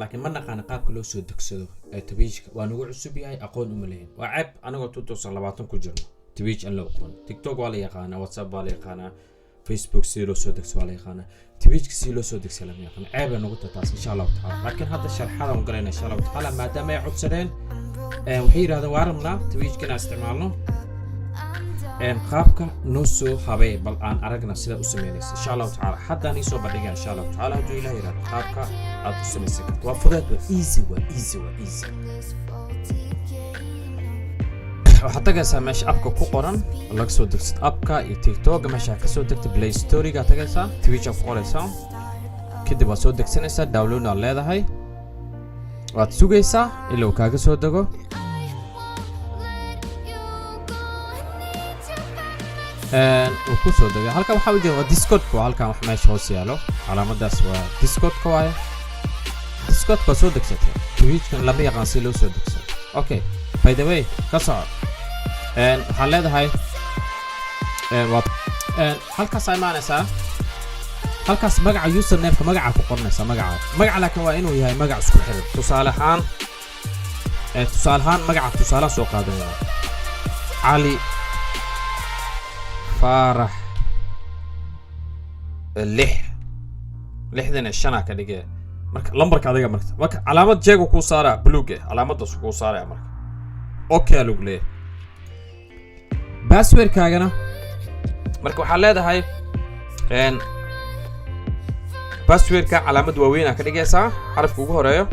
لكن ما نقانا قابك لو سو دكسدو تبيج وانو عصب yahay aqoon uma leeyahay waa ceeb aniga 2020 ku jirno تبيج ان loo aqoon TikTok waa la yaqaana WhatsApp waa la yaqaana Facebook si loo soo degso waa la yaqaana تبيج si loo soo degso lama yaqaan ceeb ay noqoto taas insha Allah taala laakiin hadda sharxada aan galayna insha Allah taala maadaama ay codsadeen waxay yiraahdeen waaramna تبيج kana isticmaalno qaabka noo soo habay bal aan aragna sida u sameeynaysa insha Allah taala hadda aan soo badhiga insha Allah taala haduu ilaahay yiraahdo qaabka aad u sameeysan karto waa fudeed waa easy waxaad tagaysaa meesha appka ku qoran laga soo degsid appka iyo TikTok meesha ka soo degtay Play Store ga tagaysaa Twitch ku qoraysaa kadib waad soo degsanaysaa download aad leedahay waad sugaysaa ilaa uu kaaga soo dego ku soo degay halka waxa uu jiro Discord ko halka wax meesha hoos yaalo calaamadaas waa Discord ko waaye Discord ko soo degsatay Twitch kan lama yaqaan si loo soo degso okay by the way ka soo waxaan leedahay halkaas ay maanaysaa halkaas magaca username ka magaca ku qornaysa magaca laakiin waa inuu yahay magac isku xiran tusaale ahaan magaca tusaale soo qaadanaya Ali فارح لحدنا الشنا كدقة لمبرك هذا مرك علامات جاكو كوسارة بلوجة علامات دس كوسارة مرك أوكي لوجلي باسورد كاجنا مرك وحلاد هاي إن باسورد كعلامات ووينة كدقة سا عارف كوجو هرايا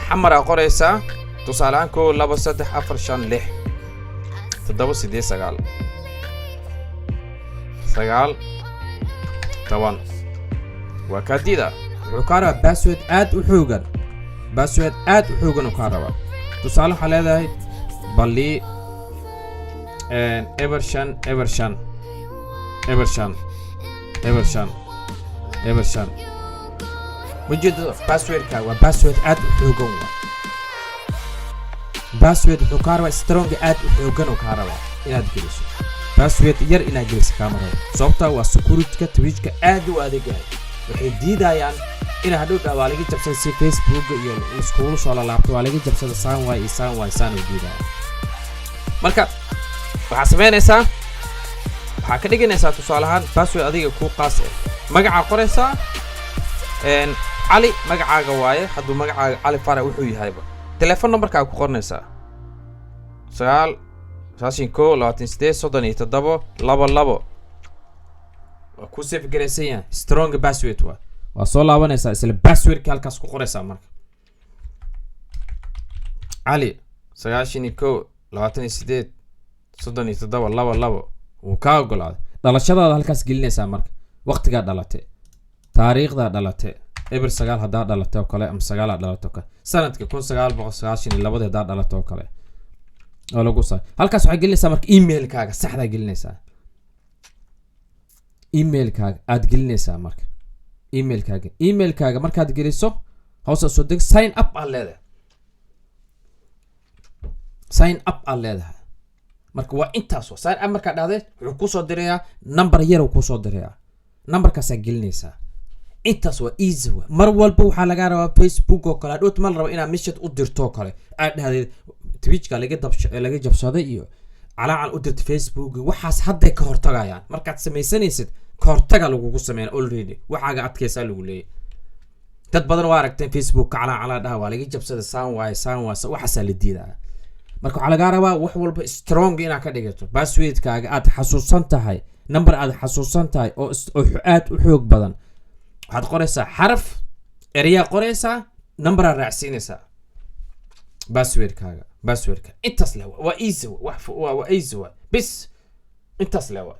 حمر أقرأ سا توصلان كو لبسات أفرشان لح تدبر سيدي سجال سجال طبعا وكديدا وكارا باسورد اد وحوغن وكارا تصالح حالة بالي ايفرشان وجد باسورد كا وباسورد اد وحوغن باسورد وكارا سترونج اد وحوغن وكارا إلى دكيسو باسورد ير إلى جلس كاميرا صوبتا وسكوريتي كتويتش كأدو أديجاي وحديدايان إن هادو كواليجي جبسة سي فيسبوك يو سكول شو على لابتوب واليجي جبسة سان واي وجيدا مركب وحسبين إنسان وحكديجي إنسان تصالحان باسورد أديجا كو قاس مجا قريسا إن علي مجا جواي حدو مجا علي فارق وحوي هايبا تلفون نمبر كاو قرنسا سؤال ساسين كو لاتين ستي صدني تدبو لابو وكوسيف جريسيا سترونج باسورد وا وصل لابنسا اسل باسورد كالكاس كو قريسا مرك علي ساشين كو لاتين ستي صدني تدبو لابو وكاو غلا دلشدا halkaas gelinaysa marka waqtiga dhalatay taariikhda dhalatay eber 9 hadaa dhalatay oo kale am 9 dhalatay kale sanadka 1992 hadaa dhalatay oo kale oo lagu soo halkaas waxa gelinaysa marka email-kaaga saxda gelinaysa email-kaaga aad gelinaysa marka email-kaaga markaad geliso hoos soo deg sign up aan leedahay marka waa intaas oo sign up marka dhahday wuxuu ku soo dirayaa number yar uu ku soo dirayaa numberkaas aad gelinaysa intaas waa easy mar walba waxa laga rabaa Facebook oo kale aad ma rabo inaad message u dirto kale aad dhahday Twitch ka laga jabsaday iyo calaacal u dirtay Facebook waxaas hadda ka hortagayaan markaad sameeysanaysid ka hortaga lagu sameeyay already waxaaga adkaysa lagu leeyahay dad badan waa aragteen Facebook calaacal dhaha waa laga jabsaday saan waxaas la diidaa marka waxa laga rabaa wax walba strong inaad ka dhigato password-kaaga aad xasuusan tahay number aad xasuusan tahay oo aad u xoog badan waxaad qoraysaa xaraf eriya qoraysaa number aad raacsiinaysaa باسورد كا انتص له وايزو وايزو بس انتص له